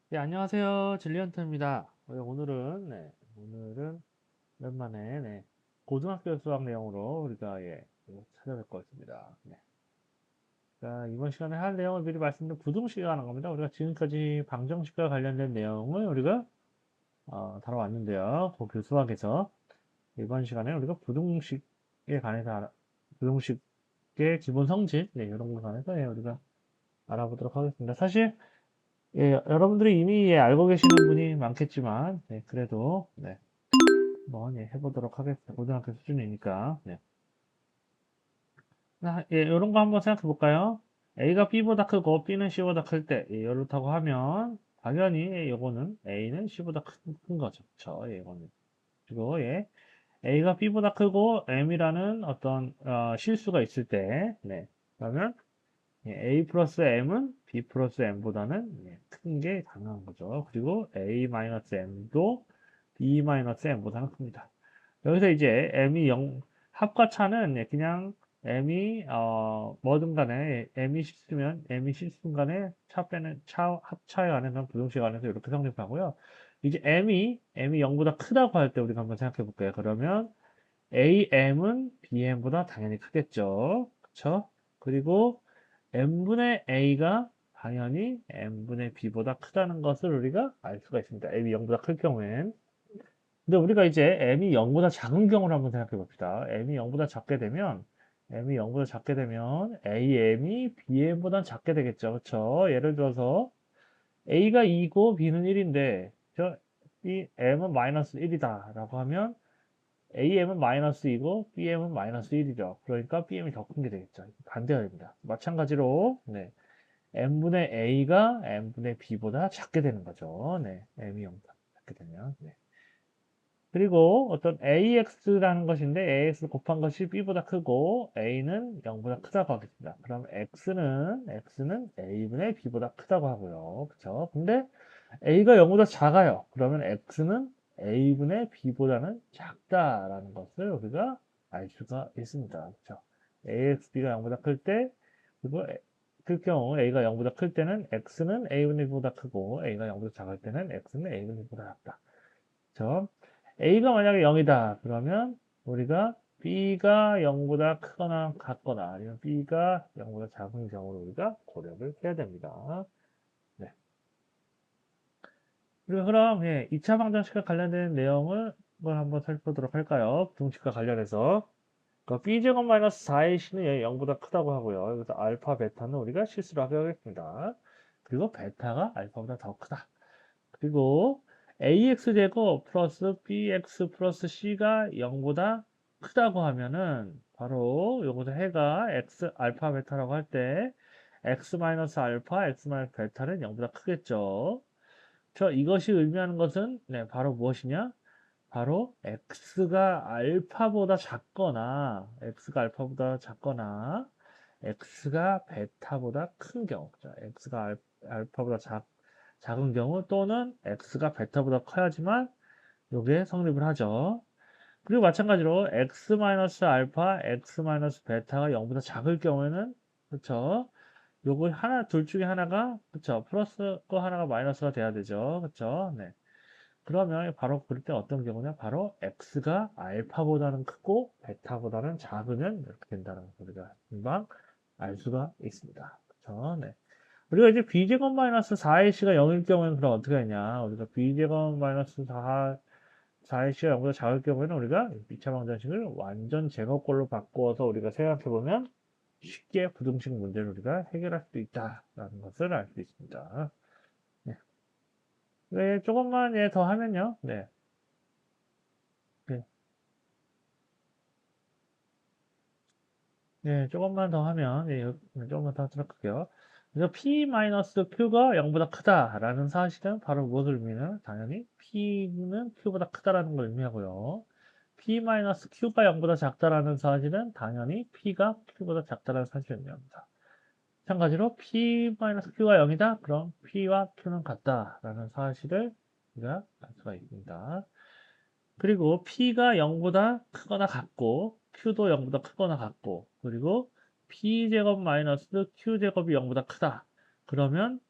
네, 안녕하세요. 진리언트입니다. 오늘은 오랜만에 고등학교 수학 내용으로 우리가 찾아뵐 것 같습니다. 자, 이번 시간에 할 내용을 미리 말씀드린 부등식에 관한 겁니다. 우리가 지금까지 방정식과 관련된 내용을 우리가 다뤄왔는데요. 고교 수학에서 이번 시간에 우리가 부등식에 관해서 부등식의 기본 성질, 이런 것에 관해서 우리가 알아보도록 하겠습니다. 사실 여러분들이 이미 알고 계시는 분이 많겠지만, 그래도, 해보도록 하겠습니다. 고등학교 수준이니까. 이런 거 한번 생각해 볼까요? A가 B보다 크고 B는 C보다 클 때, 이렇다고 하면, 당연히 요거는 A는 C보다 큰 거죠. 그쵸? 이거는. 그리고 A가 B보다 크고 M이라는 어떤, 실수가 있을 때, 그러면, A 플러스 M은 B 플러스 M보다는 큰 게 가능한 거죠. 그리고 A 마이너스 M도 B 마이너스 M보다는 큽니다. 여기서 이제 M이 0, 합과 차는 그냥 M이 뭐든 간에 M이 실수면 M이 실수인 간에 차 빼는 합차에 관해서 부등식에 관해서 이렇게 성립하고요. 이제 M이 0보다 크다고 할 때 우리가 한번 생각해 볼게요. 그러면 AM은 BM보다 당연히 크겠죠. 그쵸? 그리고 n분의 a가 당연히 n분의 b보다 크다는 것을 우리가 알 수가 있습니다. m이 0보다 클 경우엔. 근데 우리가 이제 m이 0보다 작은 경우를 한번 생각해 봅시다. m이 0보다 작게 되면 am이 bm보다 작게 되겠죠. 그렇죠? 예를 들어서 a가 2고 b는 1인데 이 m은 마이너스 1이다 라고 하면 AM은 마이너스 2고 BM은 마이너스 1이죠. 그러니까 BM이 더 큰 게 되겠죠. 반대가 됩니다. 마찬가지로 M분의 A가 M분의 B보다 작게 되는 거죠. M이 0보다 작게 되면. 그리고 어떤 AX라는 것인데 AX 곱한 것이 B보다 크고 A는 0보다 크다고 하겠습니다. 그럼 X는 A분의 B보다 크다고 하고요. 그쵸? 근데 A가 0보다 작아요. 그러면 X는 A분의 B보다는 작다라는 것을 우리가 알 수가 있습니다. 그쵸? AXB가 0보다 클 때, 그리고 그 경우 A가 0보다 클 때는 X는 A분의 B보다 크고 A가 0보다 작을 때는 X는 A분의 B보다 작다. 그쵸? A가 만약에 0이다. 그러면 우리가 B가 0보다 크거나 같거나 아니면 B가 0보다 작은 경우를 우리가 고려를 해야 됩니다. 네. 그리고 그럼 2차 방정식과 관련된 내용을 한번 살펴보도록 할까요? 부등식과 관련해서 b제곱 마이너스 4의 c는 0보다 크다고 하고요. 여기서 알파, 베타는 우리가 실수로 하겠습니다. 그리고 베타가 알파보다 더 크다. 그리고 ax제곱 플러스 bx 플러스 c가 0보다 크다고 하면은 바로 요것을 해가 x 알파 베타라고 할 때 x 마이너스 알파, x 마이너스 베타는 0보다 크겠죠. 이것이 의미하는 것은 바로 무엇이냐? 바로 x가 베타보다 큰 경우, x가 알파보다 작은 경우 또는 x가 베타보다 커야지만 이게 성립을 하죠. 그리고 마찬가지로 x-알파, x-베타가 0보다 작을 경우에는 그렇죠. 요거 둘 중에 하나가 그렇죠. 플러스 거 하나가 마이너스가 돼야 되죠. 그렇죠. 그러면 바로 그럴 때 어떤 경우냐? 바로 x가 알파보다는 크고 베타보다는 작으면 이렇게 된다는 걸 우리가 금방 알 수가 있습니다. 그렇죠? 우리가 이제 b제곱 마이너스 4ac가 0일 경우에는 그럼 어떻게 하냐? 우리가 b제곱 마이너스 4ac가 0보다 작을 경우에는 우리가 2차 방정식을 완전 제곱꼴로 바꾸어서 우리가 생각해보면 쉽게 부등식 문제를 우리가 해결할 수 있다라는 것을 알 수 있습니다. 네. 조금만 더 하면요. 네. 조금만 더 하면, 조금만 더 하도록 할게요. 그래서 P-Q가 0보다 크다라는 사실은 바로 무엇을 의미하냐면, 당연히 P는 Q보다 크다라는 걸 의미하고요. P-Q가 0보다 작다라는 사실은 당연히 P가 Q보다 작다라는 사실을 의미합니다. 마찬가지로 P-Q가 0이다? 그럼 P와 Q는 같다라는 사실을 우리가 알 수가 있습니다. 그리고 P가 0보다 크거나 같고 Q도 0보다 크거나 같고 그리고 P제곱 마이너스 Q제곱이 0보다 크다. 그러면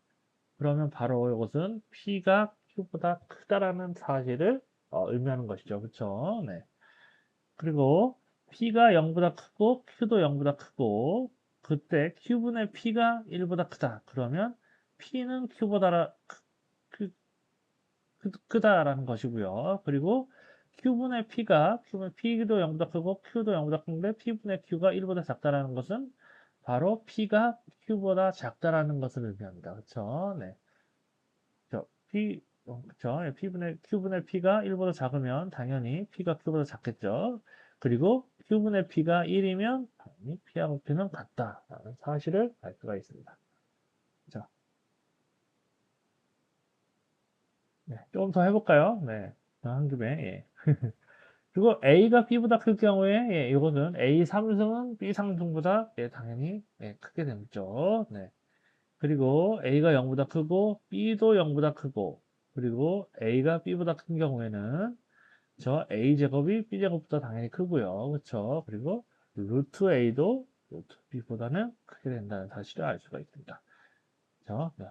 그러면 바로 이것은 P가 Q보다 크다라는 사실을 의미하는 것이죠. 그쵸? 네. 그리고 P가 0보다 크고 Q도 0보다 크고 그때 Q분의 P가 1보다 크다. 그러면 P는 Q보다 크다라는 것이고요. 그리고 Q분의 P도 0보다 크고 Q도 0보다 큰데 P분의 Q가 1보다 작다라는 것은 바로 P가 Q보다 작다라는 것을 의미합니다. 그쵸? 네. 그쵸? 예, Q분의 P가 1보다 작으면 당연히 P가 Q보다 작겠죠. 그리고 Q분의 P가 1이면 당연히 P하고 Q는 같다라는 사실을 알 수가 있습니다. 자, 네, 조금 더 해볼까요? 네, 한 김에, 예. 그리고 A가 B보다 클 경우에, 예, 이것은 A 상승은 B 상승보다, 예, 당연히, 예, 크게 되죠. 네. 그리고 A가 0보다 크고, B도 0보다 크고, 그리고 A가 B보다 큰 경우에는, 저 a제곱이 b제곱보다 당연히 크고요. 그렇죠? 그리고 루트 a도 루트 b보다는 크게 된다는 사실을 알 수가 있습니다. 그렇죠? 네.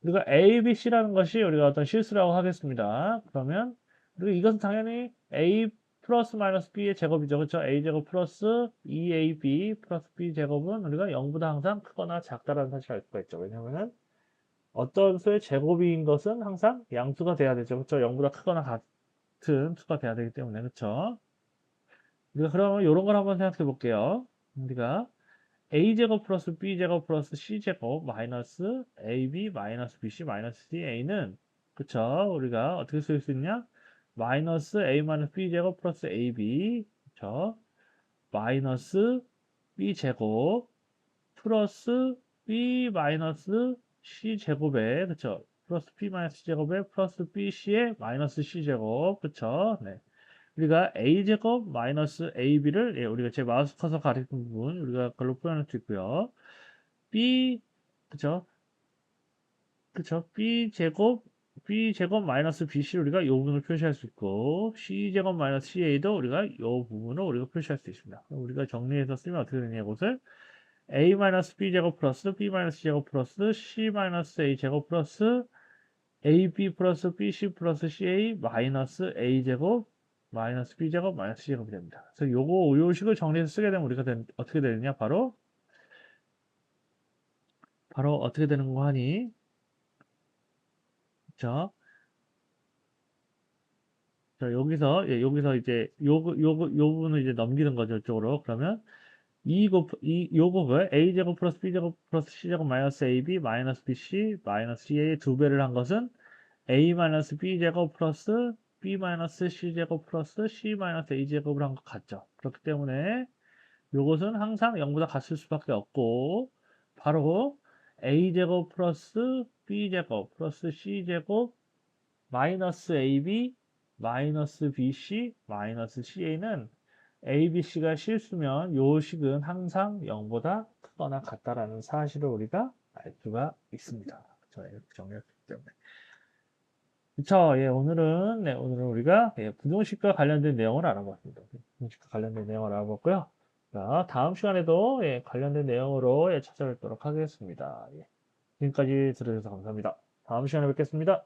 우리가 a, b, c라는 것이 우리가 어떤 실수라고 하겠습니다. 그러면 그리고 이것은 당연히 a 플러스 마이너스 b의 제곱이죠. 그렇죠? a제곱 플러스 2ab 플러스 b제곱은 우리가 0보다 항상 크거나 작다라는 사실을 알 수가 있죠. 왜냐하면 어떤 수의 제곱인 것은 항상 양수가 돼야 되죠. 그렇죠? 0보다 크거나 같은 수가 돼야 되기 때문에 그렇죠? 우리가 그러면 이런 걸 한번 생각해 볼게요. 우리가 a제곱 플러스 b제곱 플러스 c제곱 마이너스 ab 마이너스 bc 마이너스 ca는 그쵸? 우리가 어떻게 쓸 수 있냐? 마이너스 a 마이너스 b제곱 플러스 ab 그쵸? 마이너스 b제곱 플러스 b 마이너스 c제곱에 그쵸? 플러스 b 마이너스 c제곱에 플러스 bc의 마이너스 c제곱 그쵸? 네. 우리가 a제곱 마이너스 ab를 예, 우리가 제 마우스 커서 가리킨 부분 우리가 그걸로 표현할 수 있고요. b 그쵸? 그쵸? b제곱 마이너스 bc 우리가 이 부분을 표시할 수 있고 c제곱 마이너스 ca도 우리가 이 부분을 우리가 표시할 수 있습니다. 우리가 정리해서 쓰면 어떻게 되냐 이것을 a 마이너스 b제곱 플러스 b 마이너스 c제곱 플러스 c 마이너스 a제곱 플러스 ab 플러스 bc 플러스 ca 마이너스 a제곱 마이너스 b제곱 마이너스 c제곱이 됩니다. 그래서 요 식을 정리해서 쓰게 되면 우리가 어떻게 되느냐 바로 어떻게 되는 거 하니 자, 여기서 이제 요 부분을 이제 넘기는 거죠 이쪽으로 그러면 요곱을 a제곱 플러스 b제곱 플러스 c제곱 마이너스 ab 마이너스 bc 마이너스 ca의 두 배를 한 것은 a 마이너스 b제곱 플러스 b 마이너스 c제곱 플러스 c 마이너스 a제곱을 한 것 같죠. 그렇기 때문에 이것은 항상 0보다 같을 수밖에 없고 바로 a제곱 플러스 b제곱 플러스 c제곱 마이너스 ab 마이너스 bc 마이너스 ca는 abc가 실수면 요 식은 항상 0보다 크거나 같다라는 사실을 우리가 알 수가 있습니다. 저 이렇게 정리했기 때문에. 그쵸. 예, 오늘은 우리가 예, 부등식과 관련된 내용을 알아봤습니다. 부등식과 관련된 내용을 알아봤고요. 자, 다음 시간에도 예, 관련된 내용으로 예, 찾아뵙도록 하겠습니다. 예, 지금까지 들어주셔서 감사합니다. 다음 시간에 뵙겠습니다.